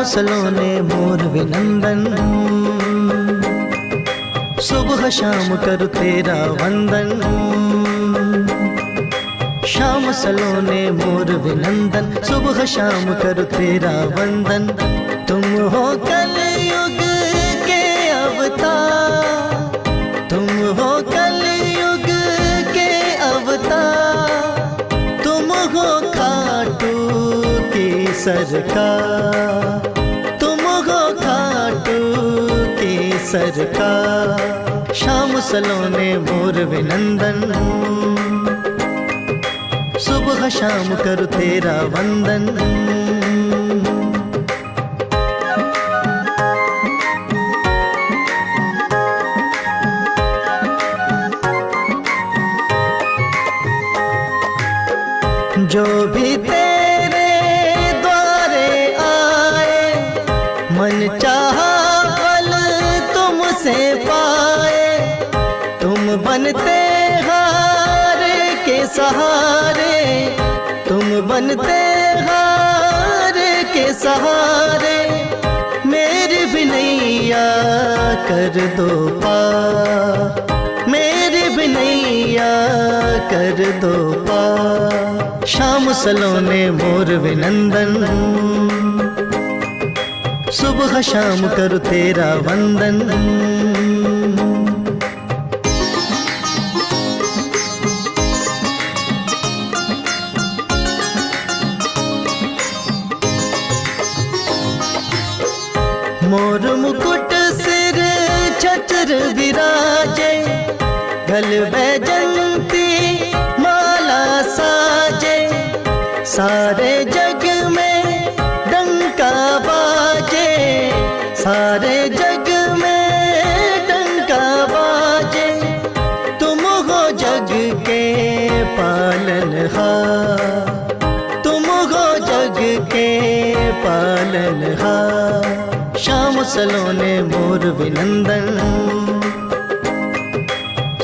सलोने मोर विनंदन, सुबह शाम करूं तेरा वंदन। श्याम सलोने मोर विनंदन, सुबह शाम करूं तेरा वंदन। तुम हो कलयुग के अवतार, तुम हो कलयुग के अवतार। तुम हो खाटू की सरकार, तुम हो खाटू की सरकार। श्याम सलोने मोर विनंदन, सुबह शाम करूं तेरा वंदन। जो भी तेरे द्वारे आए, मन चाहा फल तुमसे पाए। तुम बनते हार के सहारे, तुम बनते हार के सहारे। मेरी भी नैया कर दो पार, मेरी भी नैया कर दो पार। श्याम सलोने मोर विनंदन, सुबह शाम करूं तेरा वंदन। मोर मुकुट सिर छत्र विराजे, गल बैजंती माला साजे। सारे जग में डंका बाजे, सारे जग में डंका बाजे। तुम हो जग के पालनहार, तुम हो जग के पालनहार। श्याम सलोने मोर विनंदन,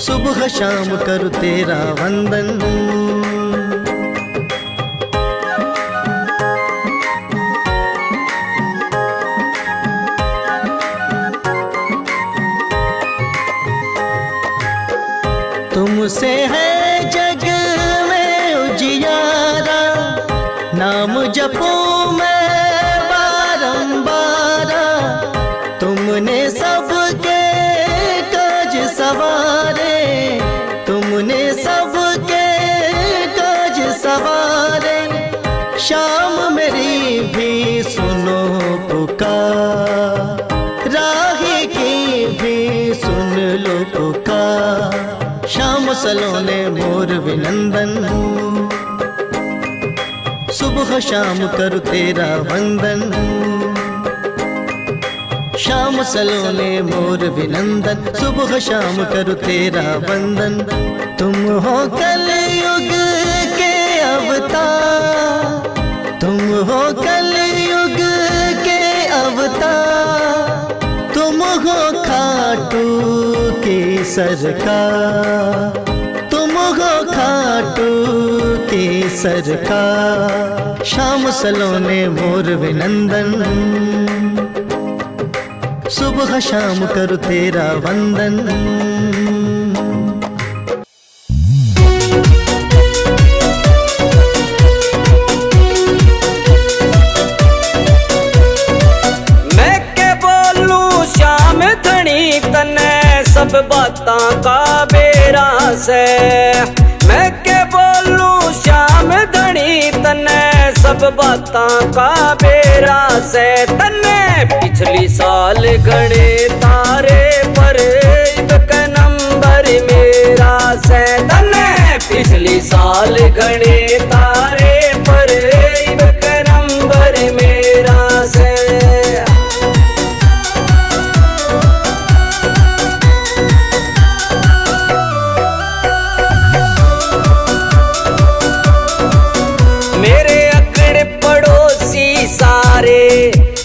सुबह शाम करूं तेरा वंदन। तुमसे है जग में उजियारा, नाम जपूं मैं बारंबारा। तुमने सबके काज सवारे, तुमने सबके काज सवारे। शाम मेरी भी सुनो पुकार, राही की भी सुन लो पुकार। श्याम सलोने मोर विनंदन, सुबह शाम करूं तेरा वंदन। श्याम सलोने मोर विनंदन, सुबह शाम करूं तेरा वंदन। तुम हो कलयुग के अवतार, तुम हो कलयुग के अवतार। तुम हो खाटू की सरकार, तुम हो खाटू की सरकार। श्याम सलोने मोर विनंदन, सुबह शाम करूं तेरा वंदन। मैं के बोलूं श्याम धनी तने सब बातां का बेरा से। मैं के बोलूं श्याम धनी तने सब बातां का बेरा से। तने पिछली साल गणे तारे पर इबक नंबर मेरा से। तने पिछली साल गणे तारे पर इबक नंबर मेरा से।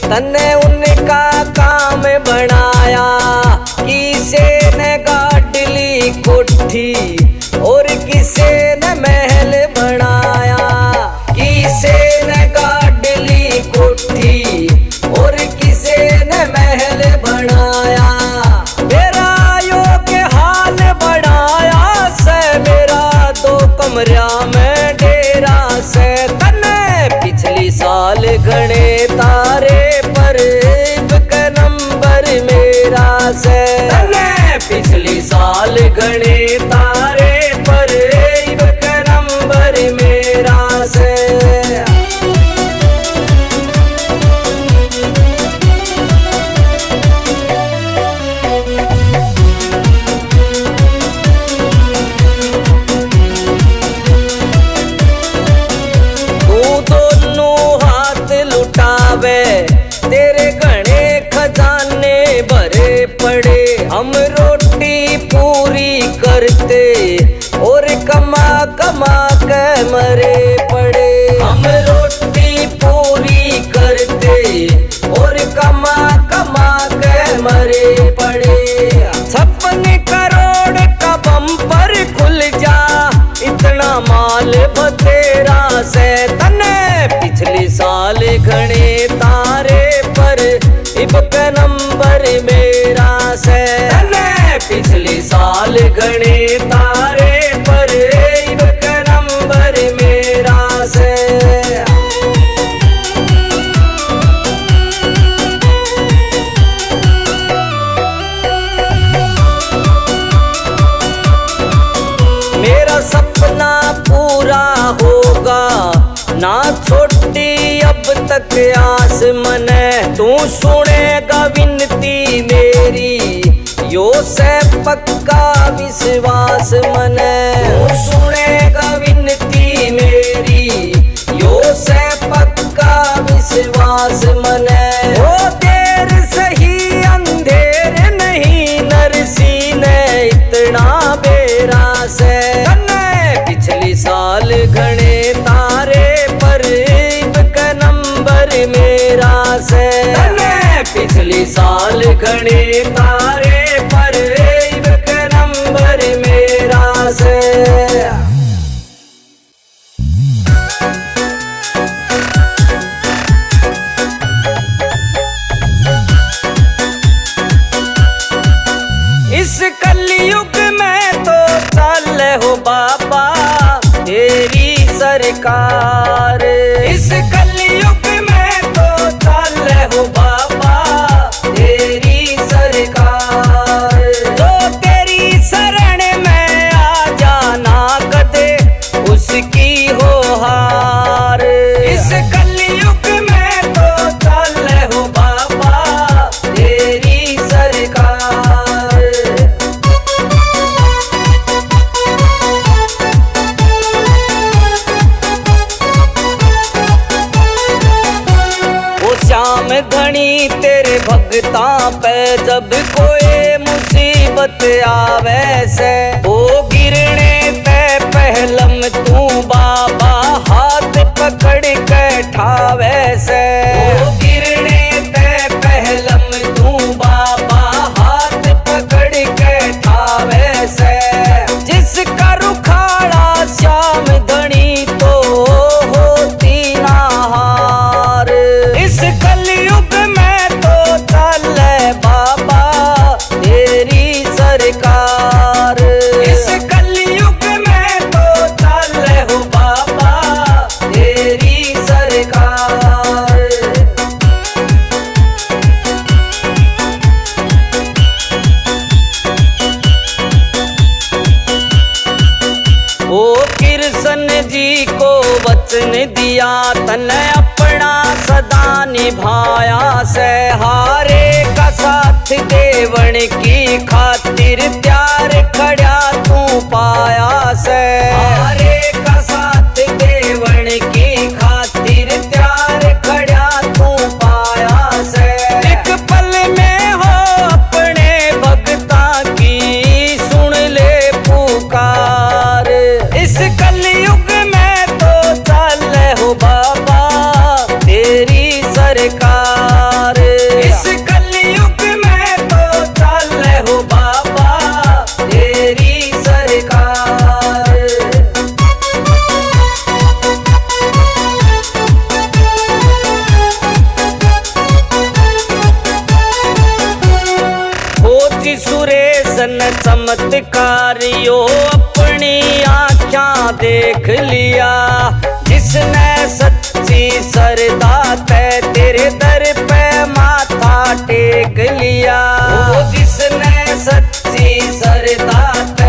तन्ने उनका काम बनाया, किसे ने गाड़ ली कोठी और किसे ने महल बनाया। घने तारे पर एक नंबर मेरा से। तेरे घने खजाने भरे पड़े, हम रोटी पूरी करते और कमा कमा के मरे पड़े। हम रोटी पूरी करते और कमा कमा के मरे पड़े। 56 करोड़ का बम्पर खुल जा, इतना माल बतेरा से तने। पिछले साल घने तारे पर इब का नंबर मेरा से तने। पिछले साल घने तारे पर इब का नंबर मेरा से। मेरा सपना पूरा होगा ना छोटी अब तक आस मने। तू सुनेगा विनती मेरी यो से पक्का विश्वास मने। तू सुनेगा विनती मेरी यो से पक्का विश्वास मने। ओ देर सही अंधेर नहीं, नरसी ने इतना बेरा से तने। पिछले साल घने तारे पर इब का नंबर मेरा से तने। पिछले साल घने तारे पर इब का नंबर मेरा से। इस कलयुग में तो चल हो बाबा तेरी सरकार। इस कलयुग में तो चल हो बाबा तेरी सरकार। तो तेरी शरण में आ जाना कदे उसकी हो हार। इस कलयुग में तो चल हो बाबा तेरी सरकार। श्याम धनी तेरे भगता पे जब कोई मुसीबत आवे से, ओ गिरने ते पहलम तू बाबा हाथ पकड़ के ठावे से। ओ गिरने ते पहलम तू बाबा हाथ पकड़ के ठावे से। जिसका रुखाड़ा श्याम धनी तो होती ना हार। इस कलयुग में तो चल बाबा तेरी सरकार। इस कलयुग में तो चल हो बाबा तेरी सरकार। ओ कृष्ण जी को वचन दिया तने अपना सदा निभाया से। हारे का साथ देवण की खातिर त्यार खड़ा तू पाया से। हारे का साथ देवण की खातिर त्यार खड़ा तू पाया से। एक पल में हो अपने भक्ता की सुन ले पुकार। इस कलयुग में तो चल हो बाबा तेरी सरकार। इस कलयुग में तो चल हो बाबा तेरी सरकार। खोजी सुरेशन चमत्कारियों अपनी आँखें देख लिया। जिसने सच्ची श्रद्धा ते तेरे दर पे माथा टेक लिया। वो जिसने सच्ची श्रद्धा ते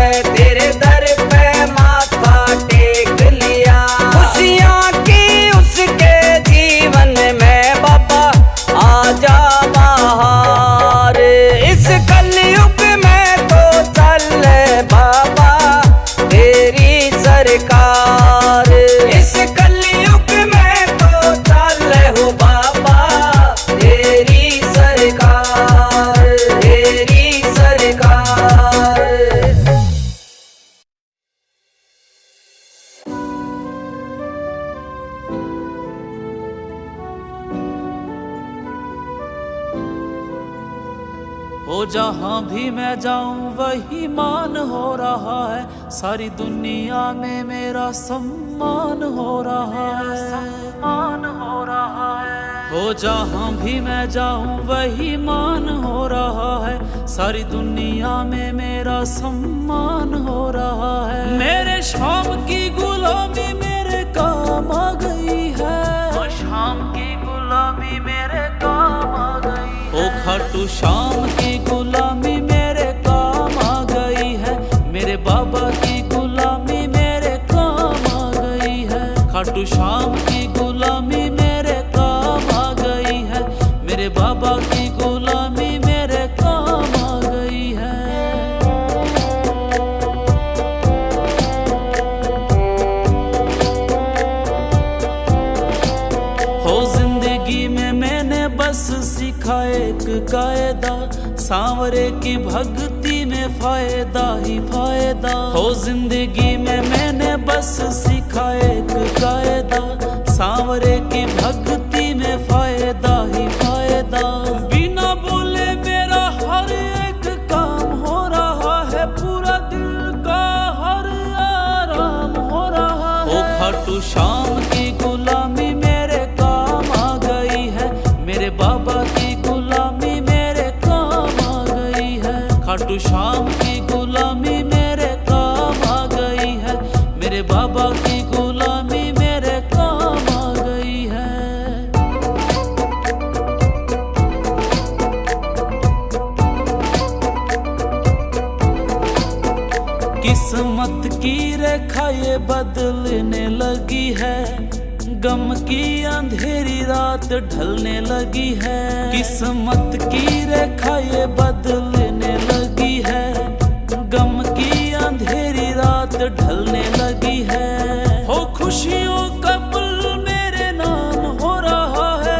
ओ जहाँ भी मैं जाऊँ वही मान हो रहा है, सारी दुनिया में मेरा सम्मान हो रहा है, सम्मान हो रहा है। ओ जहाँ भी मैं जाऊँ वही मान हो रहा है, सारी दुनिया में मेरा सम्मान हो रहा है। मेरे शाम की गुलामी मेरे काम आ गई है, ओ शाम की गुलामी मेरे काम आ गई है। ओ खाटू शाम की गुलामी मेरे काम आ गई है, मेरे बाबा की गुलामी मेरे काम आ गई है। खाटू शाम की गुलामी मेरे काम आ गई है, मेरे बाबा की गुलामी मेरे काम आ गई है। हो जिंदगी में मैंने बस सीखा एक कायदा, सांवरे की भक्ति में फायदा ही फायदा। हो जिंदगी में मैंने बस सीखा एक कायदा, सांवरे की भक्ति में फायदा ही फायदा। बिना बोले मेरा हर एक काम हो रहा है, पूरा दिल का हर आराम हो रहा है। ओ खाटू शाम की गुलामी मेरे काम आ गई है, मेरे बाबा की गुलामी मेरे काम आ गई है। खाटू शाम की गुलामी मेरे काम आ गई है, मेरे बाबा की गुलामी मेरे काम आ गई है। किस्मत की रेखा ये बदलने लगी है, गम की अंधेरी रात ढलने लगी है। किस्मत की रेखा ये बदलने लगी है, गम की अंधेरी रात ढलने लगी है। हो खुशियों का पल मेरे नाम हो रहा है,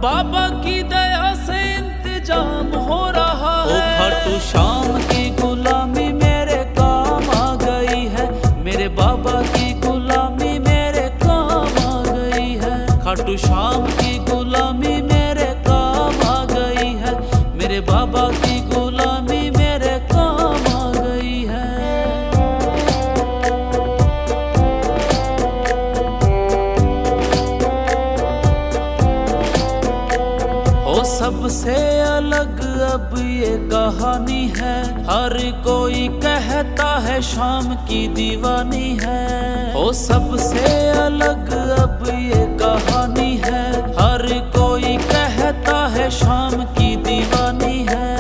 बाबा की दया से इंतजाम हो रहा है। ओ खाटू शाम की गुलामी मेरे काम आ गई है, मेरे बाबा की गुलामी मेरे काम आ गई है। खाटू शाम की गुलामी मेरे काम आ गई है, मेरे बाबा की गुलामी मेरे काम आ गई है। ओ सबसे अलग अब ये कहानी है, हर कोई कहता है शाम की दीवानी है। ओ सबसे अलग अब ये कहानी है, हर कोई कहता है शाम की दीवानी है।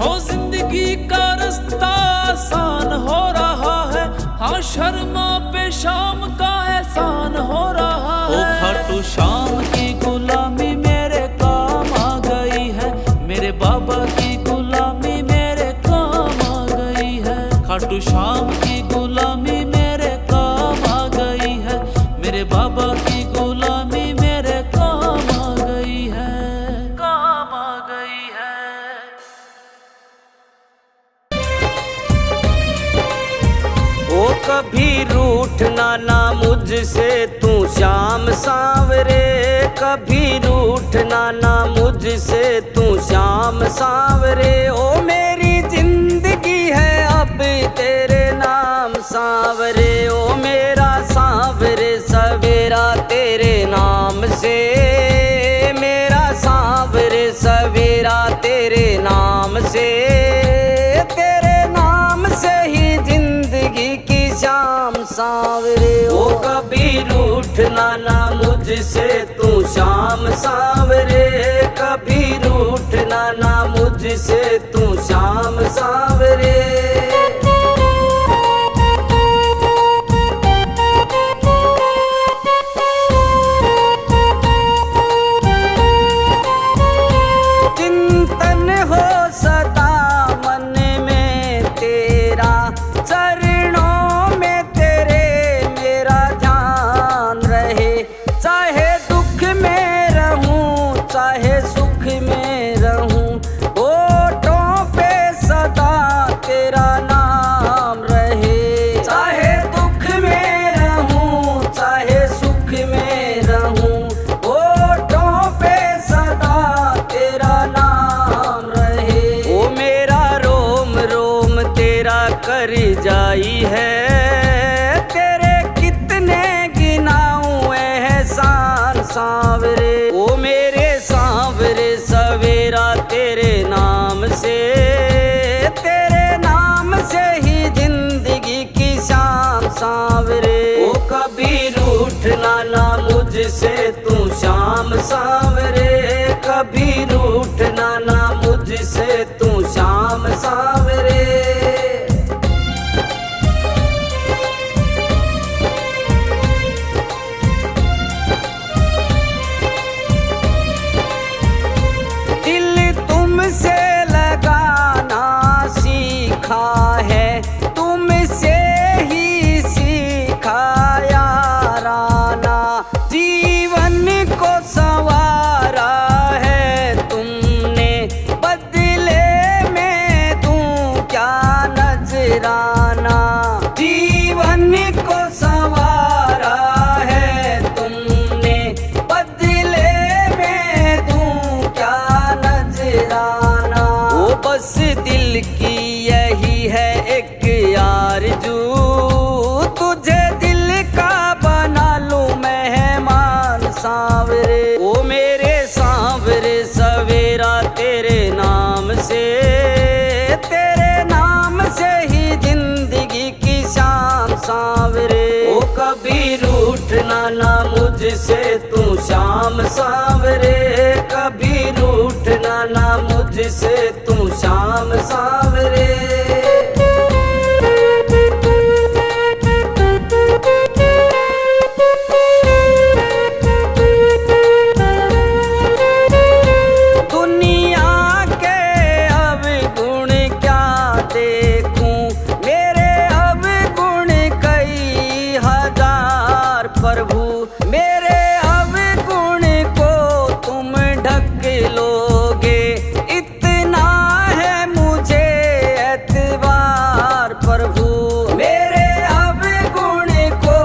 ओ जिंदगी का रास्ता आसान हो रहा है, हाँ शर्मा पे शाम का एहसान हो रहा है। ओ खाटू शाम की गुलामी मेरे काम आ गई है, मेरे बाबा की गुलामी मेरे काम आ गई है। खाटू शाम की गुलामी मेरे काम आ गई है, मेरे बाबा की गुलामी मेरे काम आ गई है, काम आ गई है। ओ कभी रूठना ना मुझसे तू श्याम सांवरे, कभी रूठना ना मुझसे तू श्याम सांवरे। ओ मेरी जिंदगी है अब तेरे नाम सांवरे, ओ मेरा सांवरे सवेरा तेरे नाम से, मेरा सांवरे सवेरा तेरे नाम से, तेरे नाम से ही जिंदगी की शाम सांवरे। ओ कभी रूठना ना मुझसे तू श्याम सांवरे, कभी रूठना ना मुझसे तू श्याम सांवरे। चिंतन हो सदा मन में तेरा, चरणों में तेरे मेरा ध्यान रहे। चाहे दुख में रहूं चाहे सुख में रहूं, होठों पे सदा तेरा पर जाई है, तेरे कितने गिनाऊं एहसान सांवरे। ओ मेरे सांवरे सवेरा तेरे नाम से, तेरे नाम से ही जिंदगी की शाम सांवरे। ओ कभी रूठना ना मुझसे तू शाम सांवरे, कभी रूठना ना मुझसे तू शाम सांवरे। दिल तुमसे लगाना सीखा है, तुमसे ही सीखा याराना। जीवन को संवारा है तुमने, बदले में दूं क्या नजराना। जीवन को संवारा है तुमने, बदले में दूं क्या नजराना। ओ बस दिल की यही है एक आरज़ू, तुझे दिल का बना लूं मेहमान सांवरे। ओ मेरे सांवरे सवेरा तेरे नाम से, तेरे नाम से ही जिंदगी की शाम सांवरे। ओ कभी रूठना ना मुझसे तू शाम सांवरे, कभी रूठना ना मुझसे तू शाम सांवरे। दुनिया के अवगुण क्या देखूं, मेरे अवगुण कई हजार प्रभु। मेरे अवगुण को तुम ढक लोगे, इतना है मुझे एतबार प्रभु। मेरे अवगुण को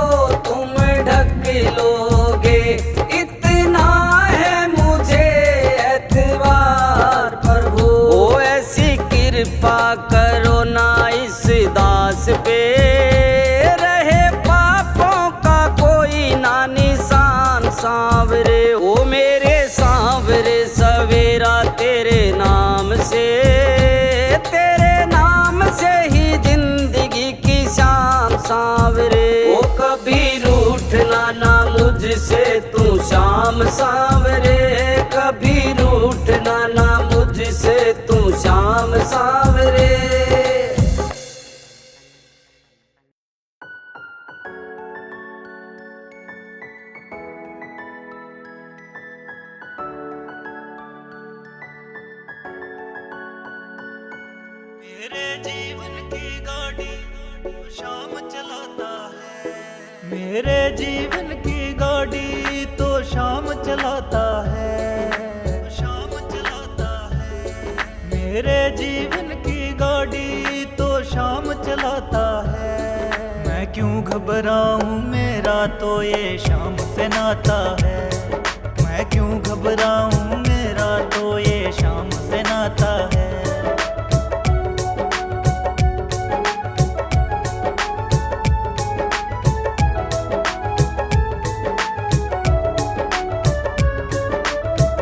तुम ढक लोगे, इतना है मुझे एतबार प्रभु। ओ ऐसी कृपा करो ना इस दास पे, रहे पापों का कोई ना निशान सांवरे। ओ मेरे सांवरे सवेरा तेरे नाम से, तेरे नाम से ही जिंदगी की शाम सांवरे। ओ कभी रूठना ना मुझसे तू शाम सांवरे, कभी रूठना ना मुझसे तू शाम सांवरे। मेरे जीवन की गाड़ी शाम चलाता है, मेरे जीवन की गाड़ी तो शाम चलाता है, शाम चलाता है। मेरे जीवन की गाड़ी तो शाम चलाता है। मैं क्यों घबराऊं, मेरा तो ये शाम से नाता है। मैं क्यों घबराऊं, मेरा तो ये शाम से नाता है।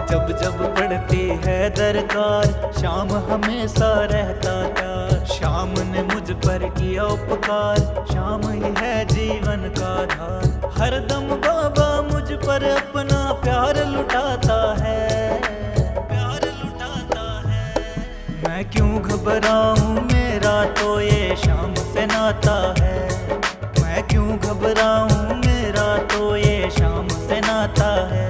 जब जब पड़ती है दरकार, शाम हमेशा रहता प्यार। शाम ने मुझ पर किया उपकार, शाम ही है जीवन का आधार। हर दम बाबा मुझ पर अपना प्यार लुटाता है, प्यार लुटाता है। मैं क्यों घबराऊं, मेरा तो ये शाम से नाता है। मैं क्यों घबराऊं, मेरा तो ये शाम से नाता है।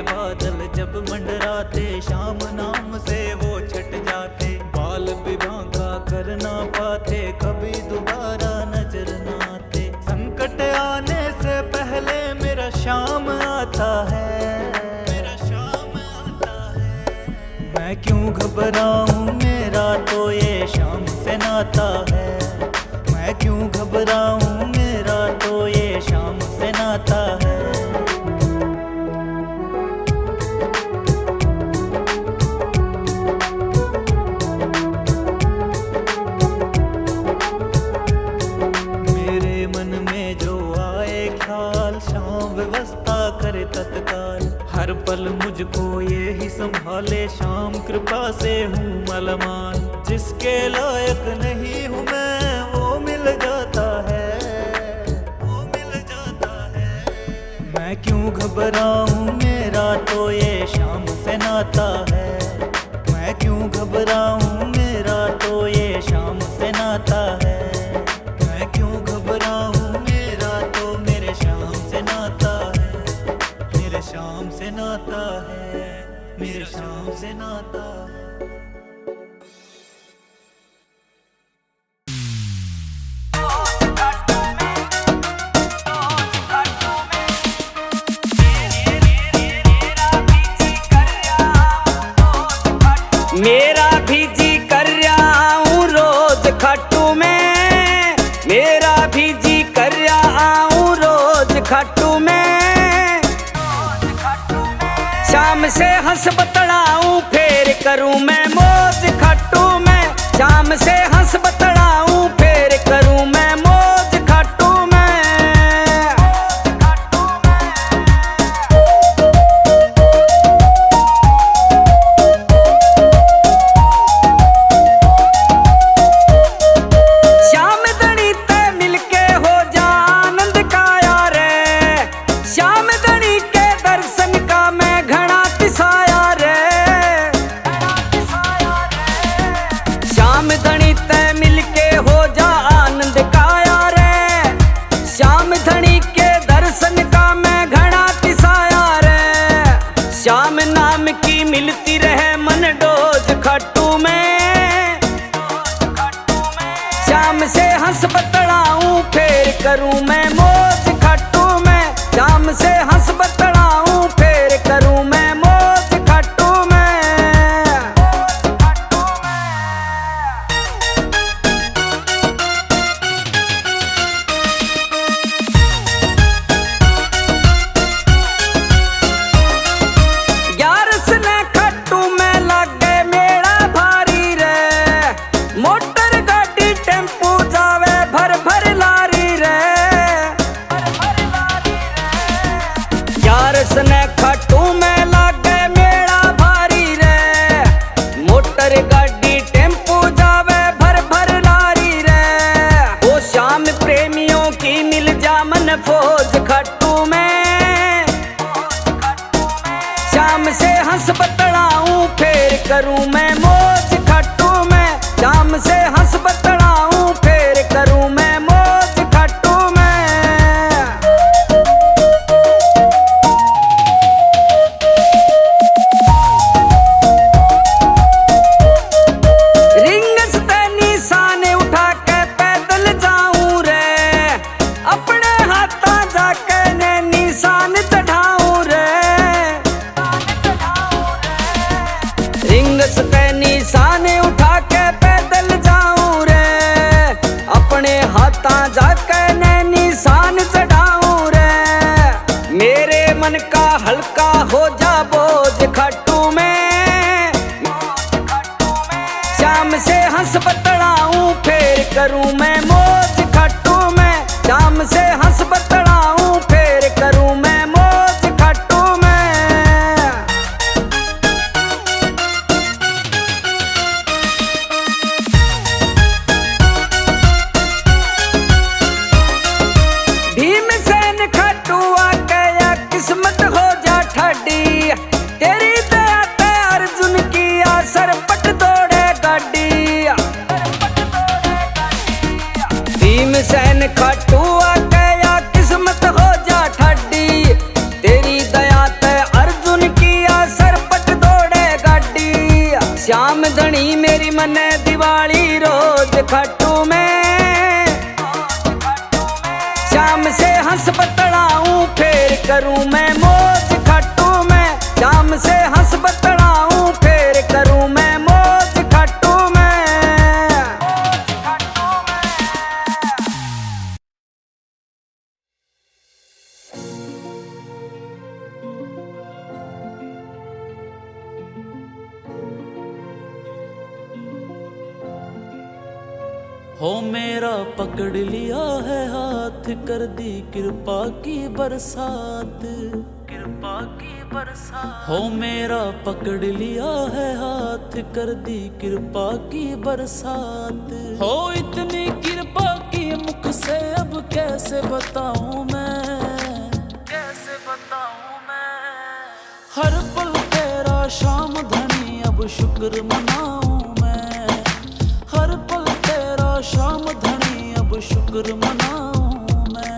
बादल जब मंडराते, शाम नाम से वो छट जाते। बाल विभागा कर ना पाते, कभी दोबारा नजर ना आते। संकट आने से पहले मेरा शाम आता है, मेरा शाम आता है। मैं क्यों घबराऊं, मेरा तो ये शाम से नाता है। मैं क्यों घबराऊं, मेरा तो ये शाम मुझको ये ही संभाले शाम, कृपा से हूँ मलमान। जिसके लायक नहीं हूँ मैं वो मिल जाता है, वो मिल जाता है। मैं क्यों घबराऊं, मेरा तो ये शाम से नाता है। मैं क्यों घबराऊं, मेरा तो ये शाम से नाता है। मैं क्यों घबराऊं, मेरा तो मेरे शाम से नाता है। मेरे शाम से नाता है, मेरे शाम से नाता है। मेरा भी जी कर रहा हूँ रोज खट्टू में, मेरा भी जी कर रहा हूँ रोज खट्टू में। शाम से हंस बतड़ाऊं फिर करूं मैं मौज खट्टू में। शाम से हंस बतड़ाऊं फिर करूं मैं मौज खट्टू में। श्याम धनी ते मिलके हो जा आनंद का यार रे। श्याम धनी के दर्शन का मैं घना तिसाया रे। श्याम धनी ते मिलके हो जा आनंद का यार रे। श्याम धनी के दर्शन का मैं घना तिसाया रे। श्याम नाम की मिलती रहे मन डोज खट्टू में। शाम से हंस बतड़ाऊं फिर करूं मैं मौज खट्टू में। शाम से हंस बतड़ाऊं फिर करूं मैं मौज खट्टू में। ग्यारस ने खट्टू में लागे मेरा भारी रे। मोटर गाड़ी टेम्पू जावे भर भर लारी रे। ग्यारस ने खट्टू में लागे मेरा भारी रे। मोटर गाड़ी टेम्पू जावे भर भर लारी रे। वो शाम प्रेमियों की मिल जा मन फौज खट्टू में। शाम से हंस बतड़ाऊं फिर करूं मैं मौज खट्टू में। शाम से हंस बतड़ाऊं फिर करूं मैं मौज खट्टू में। रिंगस ते निशान उठा के पैदल जाऊं रे। अपने हाथा जाके ने निशान चढ़ाऊं रे। रिंगस ते निशान उठा के पैदल जाऊं रे। अपने हाथा जाके ने निशान चढ़ाऊं रे। मेरे मन का हल्का हो जा बोझ खट्टू में। शाम से हंस बतड़ाऊं फिर करूं मैं मौज खट्टू में। शाम से हंस बतड़ाऊं फिर करूं मैं मौज खट्टू में। भीमसेन खट्टू आ गया किस्मत हो जा ठाडी। तेरी दया ते अर्जुन की आसर पट दौड़े गाड़ी। भीमसेन खट्टू आ गया किस्मत हो जा ठाडी। तेरी दया ते अर्जुन की आसर पट दौड़े गाड़ी। श्याम धनी मेरी मने दिवाली रोज खट्टू में। शाम से हंस बतड़ाऊं फिर करूं मैं मौज खट्टू में। शाम से हंस बतड़ाऊं फिर करूं मैं मौज खट्टू में। हो मेरा पकड़ लिया है हाथ, कर दी कृपा की बरसात। कृपा की बरसात। हो मेरा पकड़ लिया है हाथ, कर दी कृपा की बरसात। हो इतनी कृपा की मुख से अब कैसे बताऊं मैं, कैसे बताऊं मैं। हर पल तेरा श्याम धनी अब शुक्र मनाऊं मैं। हर पल तेरा श्याम धनी अब शुक्र मनाऊं मैं।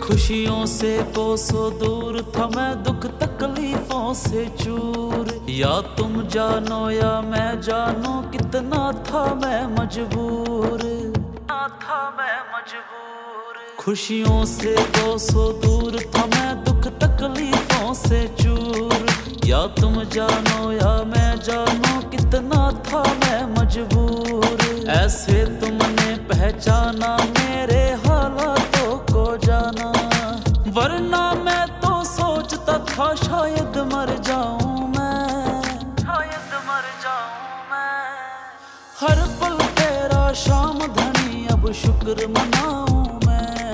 खुशियों से कोसों दूर था मैं, दुख तकलीफों से चूर। या तुम जानो या मैं जानू, कितना था मैं मजबूर, था मैं मजबूर। खुशियों से कोसों दूर था मैं, दुख तकलीफों से चूर। या तुम जानो या मैं जानू, कितना था मैं मजबूर। ऐसे तुमने पहचाना मेरे हालातों को जाना, वरना मैं तो सोचता था शायद मर जाऊं मैं, शायद मर जाऊं मैं। हर पल तेरा श्याम धनी अब शुक्र मनाऊं मैं।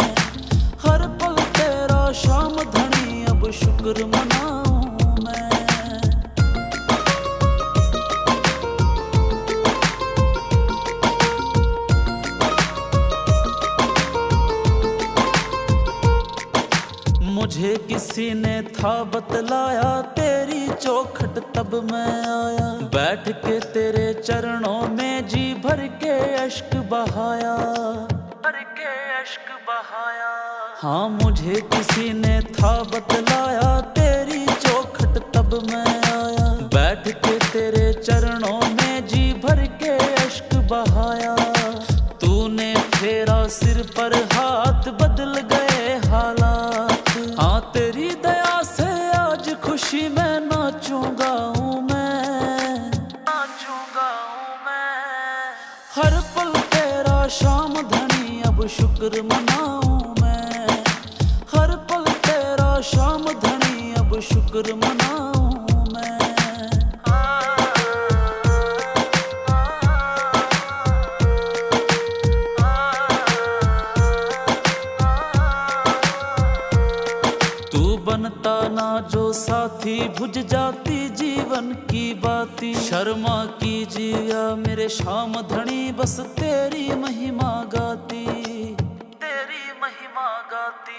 हर पल तेरा श्याम धनी अब शुक्र मनाऊं मैं। मुझे किसी ने था बतलाया, तेरी चौखट तब मैं आया। बैठ के तेरे चरणों में जी भर के अश्क बहाया, भर के अश्क बहाया। हाँ मुझे किसी ने था बतलाया, तेरी चौखट तब मैं आया। बैठ के तेरे चरणों में जी भर के अश्क बहाया। तूने फेरा सिर पर हाथ, बदल गए हालात। हाँ तेरी दया से आज खुशी में नाचूंगा हूँ मैं, नाचूंगा हूँ मैं। हर पल तेरा श्याम धनी अब शुक्र मनाऊं मैं। हर पल तेरा श्याम धनी अब शुक्र मनाऊं मैं। तू बनता ना जो साथी, बुझ जाती जीवन की बाती। शर्मा कीजिए मेरे श्याम धनी, बस तेरी महिमा गाती, तेरी महिमा गाती।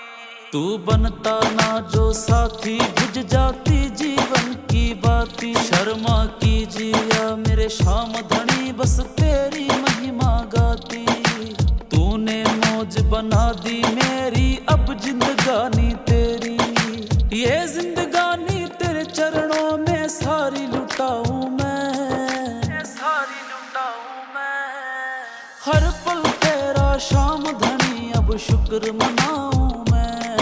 तू बनता ना जो साथी, बुझ जाती जीवन की बाती। शर्मा कीजिए मेरे श्याम धनी, बस तेरी महिमा गाती। तूने मौज बना दी मेरी, अब जिंदगानी तेरी। ये जिंदगानी तेरे चरणों में सारी लुटाऊं मैं, सारी लुटाऊं मैं। हर पल तेरा श्याम धनी अब शुक्र मनाऊं मैं।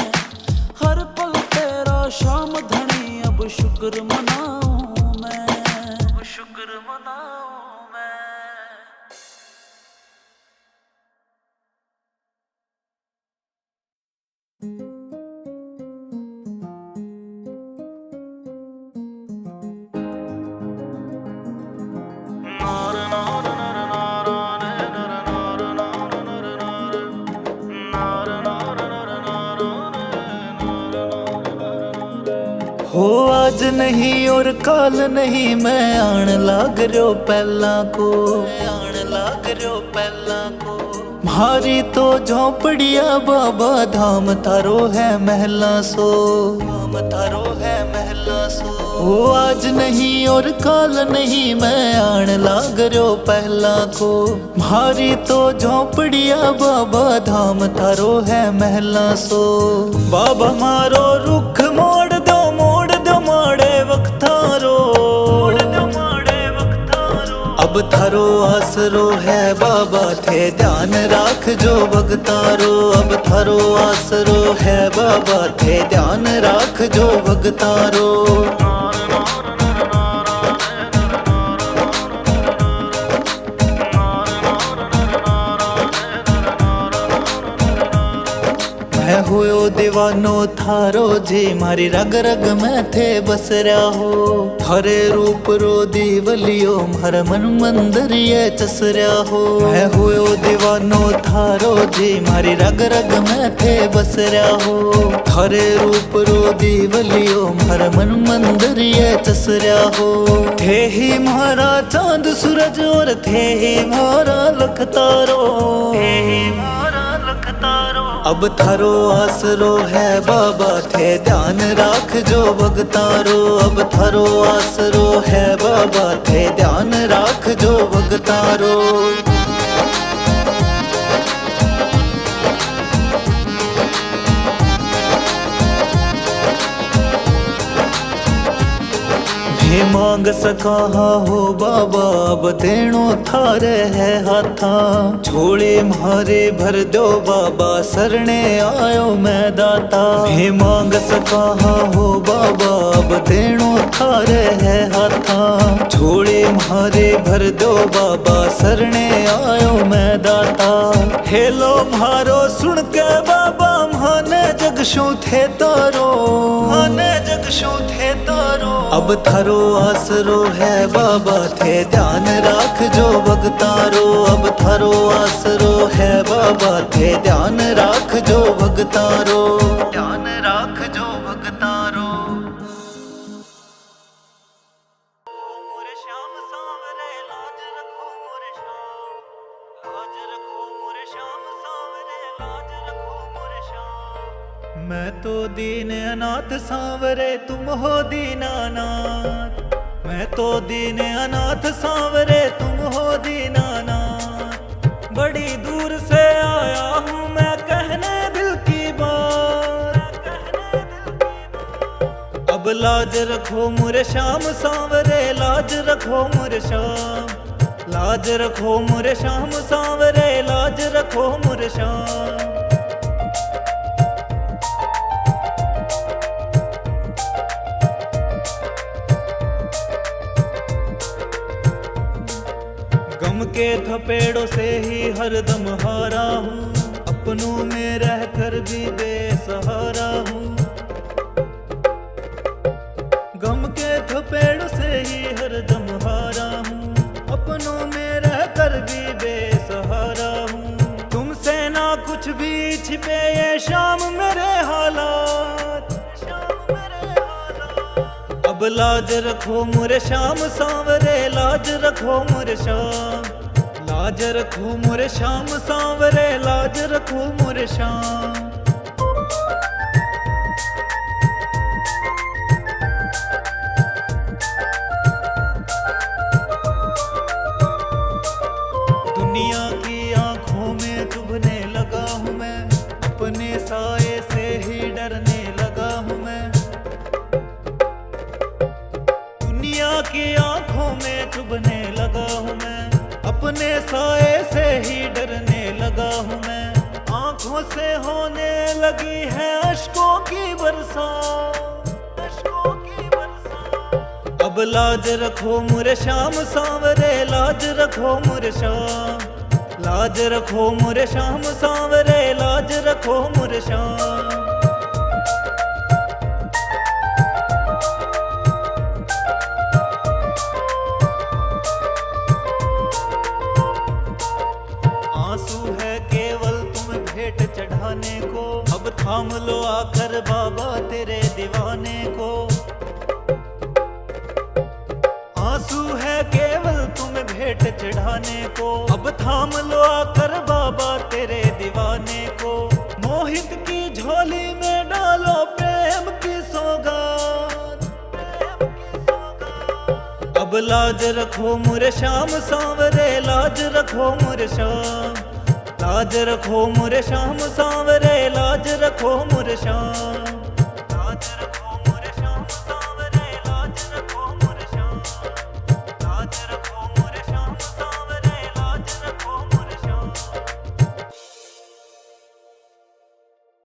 हर पल तेरा श्याम धनी अब शुक्र मनाऊं मैं, अब शुक्र मनाऊं मैं। हो आज नहीं और काल नहीं, मैं आन लाग रहो पहला को, आन लाग रहो पहला को। म्हारी तो झोंपड़िया बाबा धाम, थारो है महला सो, धाम थारो है महला सो। हो आज नहीं और काल नहीं, मैं आन लाग रहो पहला को। म्हारी तो झोंपड़िया बाबा धाम, थारो है महला सो। बाबा मारो रुख मोड़ दो, मोड़ दो माड़े वक्तारो, अब थारो आसरो है बाबा, थे ध्यान राख जो भगतारो। अब थारो आसरो है बाबा, थे ध्यान राख जो भगतारो। मैं हुयो दीवाना दीवानो थारो जी, मारी रग रग में थे बस रहा हो। थारे रूप रो दीवलियो मारा मन मंदिर ये चस रहा हो। मैं हुयो दीवानो थारो जी, मारी रग रग में थे बस रहा हो। थारे रूप रो दीवलियो मारा मन मंदिर ये चस रहा हो। थे ही मारा चांद सूरज और थे ही मारा लख तारो, थे ही मारा लख तारो। अब थारो आसरो है बाबा, थे ध्यान राख जो भगतारो। अब थारो आसरो है बाबा, थे ध्यान राख जो भगतारो। हे मांग सका हो बाबा, अब देणो थारे है हाथा। झोले मारे भर दो बाबा, सरणे आयो मैं दाता। हे मांग सका हो बाबा, अब देणो थारे है हाथा। झोले मारे भर दो बाबा, सरणे आयो मैं दाता। हेलो मारो सुन के बाबा, माने जगशु थे तारो, माने जगशु थे तारो। अब थारो आसरो है बाबा, थे ध्यान राख जो भगतारो। अब थारो आसरो है बाबा, थे ध्यान राख जो भगतारो। ध्यान राख जो भगतारो। मोरे श्याम सांवरे लाज रखो मोरे श्याम, लाज रखो मोरे श्याम सांवरे, लाज रखो मोरे श्याम। मैं तो दीन अनाथ सांवरे, तुम हो दीनानाथ। मैं तो दीन अनाथ सांवरे, तुम हो दीनानाथ। बड़ी दूर से आया हूँ मैं कहने दिल की बात, कहने दिल की बात। अब लाज रखो मोरे श्याम सांवरे, लाज रखो मोरे श्याम। लाज रखो मोरे श्याम सांवरे, लाज रखो मोरे श्याम। गम के थपेड़ों से ही हरदम हारा हूँ, अपनों में रहकर भी बेसहारा हूँ। गम के थपेड़ों से ही हरदम हारा हूँ, अपनों में रहकर भी बेसहारा हूँ। तुमसे ना कुछ भी छिपे ये शाम मेरे हालात, शाम मेरे हालात। अब लाज रखो मोरे श्याम सांवरे, लाज रखो मोरे श्याम। लाज रखो मोरे श्याम सांवरे, लाज रखो मोरे श्याम। दुनिया की आंखों में चुभने लगा हूँ मैं, अपने साए से ही डरने लगा हूँ मैं। दुनिया की आंखों में चुभने लगा हूँ मैं, अपने साए से ही डरने लगा हूँ मैं। आंखों से होने लगी है अश्कों की बरसात, अश्कों की बरसात। अब लाज रखो मोरे श्याम सांवरे, लाज रखो मोरे श्याम। लाज रखो मोरे श्याम सांवरे, लाज रखो मोरे श्याम। आंसू है केवल तुम भेंट चढ़ाने को, अब थाम लो आकर बाबा तेरे दीवाने को। आंसू है केवल तुम भेंट चढ़ाने को, अब थाम लो आकर बाबा तेरे दीवाने को। मोहित की झोली में डालो प्रेम की सौगात, प्रेम की सौगात। अब लाज रखो मोरे श्याम सांवरे, लाज रखो मोरे श्याम। लाज रखो मोरे श्याम सांवरे, लाज रखो मोरे श्याम।